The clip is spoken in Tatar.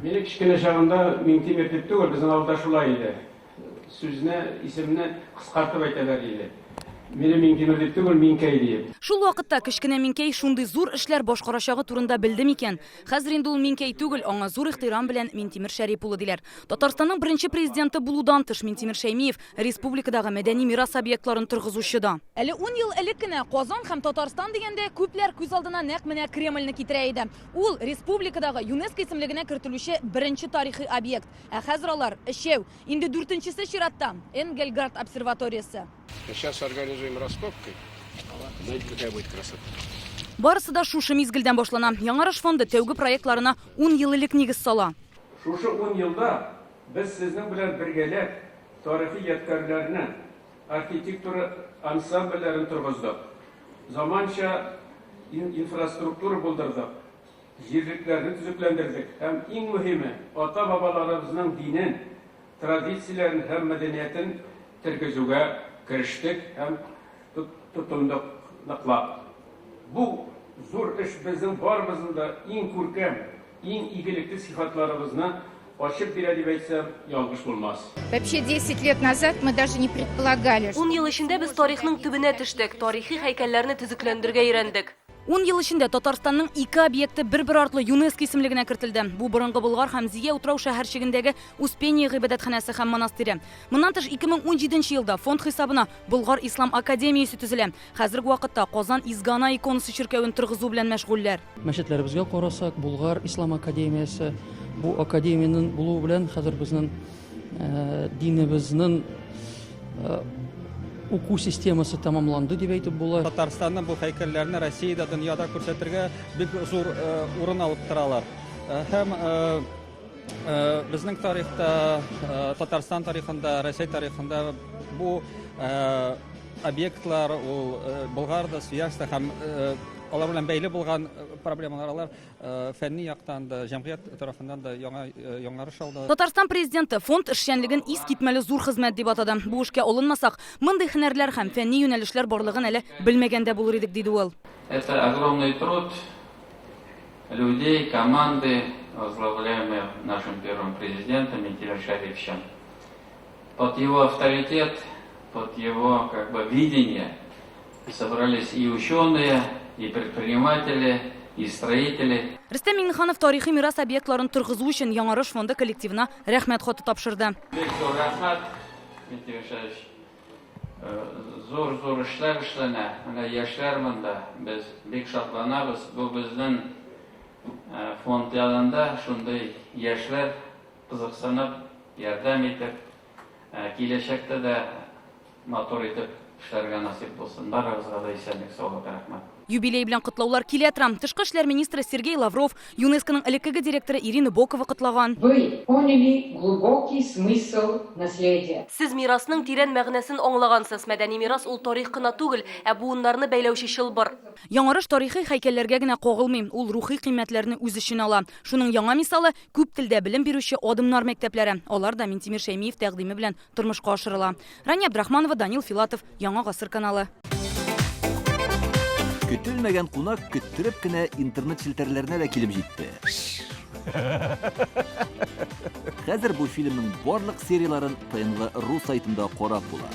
Meni kichkina chog'imda Mintemir deb tugul bizning avlda shulay edi. So'zni, ismini qisqartib aytalar edi. Meni Mintemir deb tugul Minkay deyip. Шул вакытта кичкенә Минкәй шундый зур эшләр башкарачагы турында белде микән? Хәзер инде ул Минкәй түгел, аңа зур ихтирам белән Минтимер Шәрип улы диләр. Татарстанның беренче президенты булудан тыш Минтимер Шәймиев республикадагы мәдәни мирас объектларын торгызучы да. Әле 10 ел элек кенә Казан һәм Татарстан дигәндә күпләр күз алдына нәкъ менә Кремльне китерә иде. Ул республикадагы ЮНЕСКО исемлегенә кертелүче беренче тарихи объект. Ә хәзер алар өчәү, инде 4-нчесе чиратта Энгельгард обсерваториясе. Сейчас организуем раскопки. Знаете, какая будет красота? Барысы да шушы мизгелдән башлана. Яңарыш фонды тәүге проектларына 10 ел элек нигез сала. Шушы 10 елда biz sizning bilan birgalab tarixiy yodgorlarni, arxitektura ansambllarini turg'izdik. Zamancha infrastruktura bo'ldirdik. Yerliklarni tuzuklantirdik. Ham eng muhimi, ota-bobolarimizning dinin, traditsiyalarini ham madaniyatini tirgizuvga kirishdik ham tutumliqlab. Bu zo'r ish bizning borimizda eng ko'rkam, eng igilikli sifatlarimizni ochib beradi deb aytsam, yolg'iz bo'lmas. Вообще 10 лет назад мы даже не предполагали. 10 ел эчендә без тарихның төбенә төштек, тарихи һәйкәлләрне төзекләндергә өйрәндек. 10 ел эчендә Татарстанның 2 объекты бер-бер артлы ЮНЕСКО исемлегенә кертелде. Бу борынгы Болгар һәм Зия утрау шәһәрчегендәге Успение гыйбадәтханәсе һәм монастыры. Моннан тыш 2017 елда фонд хисабына Болгар Ислам академиясе төзелә. Хәзерге вакытта Казан Изгана иконасы чиркәвен торгызу белән мәшгульләр. Мәчетләребезгә карасак, Болгар Ислам академиясе бу академиянең булуы белән хәзер безнең динебезнең уку системасы тамамланды дип әйтеп була. Татарстанның бу һәйкәлләрне Россиядә, дөньяда күрсәтергә бик зур урын алып торалар. Һәм безнең тарихта, Татарстан тарихында, Россия тарихында бу объектлар ул Болгарда, Свияжда һәм алар белән бәйле булган проблемалар фәнни яктан да, җәмгыять тарафыннан да яңарыш алды. Татарстан президенты фонд эшчәнлеген искитмәле зур хезмәт дип атады. Бу эшкә алынмасак, мондый һөнәрләр һәм фәнни юнәлешләр барлыгын әле белмәгәндә булыр идек, диде ул. Это огромный труд людей, команды, возглавляемой нашим первым президентом Минтимиром Шариповичем. Под его авторитет, под его видение собрались и ученые, и предприниматели, и строители. Рөстәм Миңнеханов тарихи мирас объектларын торгызу өчен Яңарыш фонды коллективына рәхмәт хаты тапшырды. Бик зур рәхмәт, Минтимир Шарипович. Зур эшләр эшләнә. Менә яшьләр монда. Без бик шатланабыз. Бу безнең фонд янында шундый яшьләр кызыксынып, ярдәм итеп, киләчәктә дә матур итеп эшләргә насип булсын. Барыгызга да исәнлек, саулык, рәхмәт. Юбилей белән котлаулар килә тора. Тышкы эшләр министры Сергей Лавров, ЮНЕСКОның элеккеге директоры Ирина Бокова котлаган. Вы поняли глубокий смысл наследия. Сез мирасның тирән мәгънәсен аңлагансыз. Мәдәни мирас ул тарих кына түгел, ә буыннарны бәйләүче чылбыр. Яңарыш тарихи һәйкәлләргә генә кагылмый, ул рухи кыйммәтләрне үз эченә ала. Шуның яңа мисалы күп телдә белем бирүче адымнар мәктәпләре. Алар да Минтимир Шәймиев тәкъдиме белән тормышка ашырыла. Рания Абдрахманова, Данил Филатов, Яңа гасыр каналы. Көтелмәгән кунак көттереп кенә интернет челтәрләренә дә килеп җитте. Хәзер бу фильмның барлык серияларын ТНВ.ру сайтында карап була.